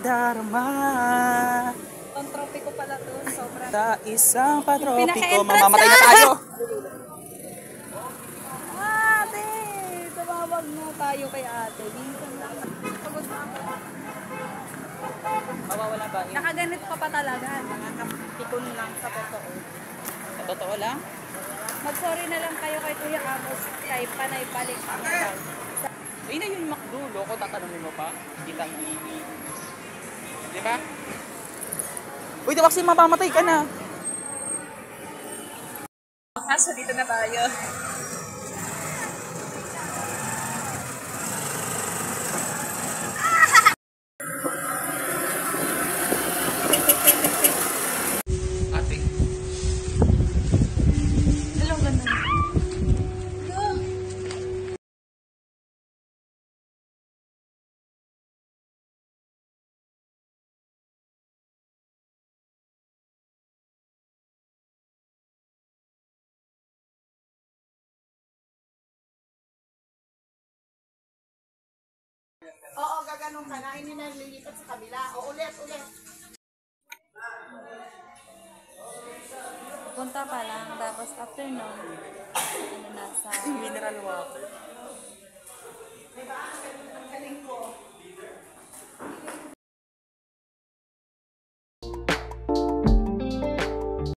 nadarama. Pantropiko pala to, sobrang. Sa isang patropiko, mamamatay na tayo. Ate, tumawag na tayo kay ate. Minsan lang. Pagod na ako. Mawawala ba? Nakaganito ka pa talaga. Nakakapikon lang sa totoo. Sa totoo lang? Mag-sorry na lang kayo kay Kuya Amos. Kay Panay Balik. Ayun na yung McDo, loko, tatanungin mo pa. Kita mo. Di ba? Uy, di ba kasi mamamatay ka na? Kaso dito na tayo. Ate. Hello, ganda. Oo, gaganong ka na. Hindi na lilipat sa kabila. O, ulit. Punta pa lang. Tapos after nun, ano na sa... Mineral water.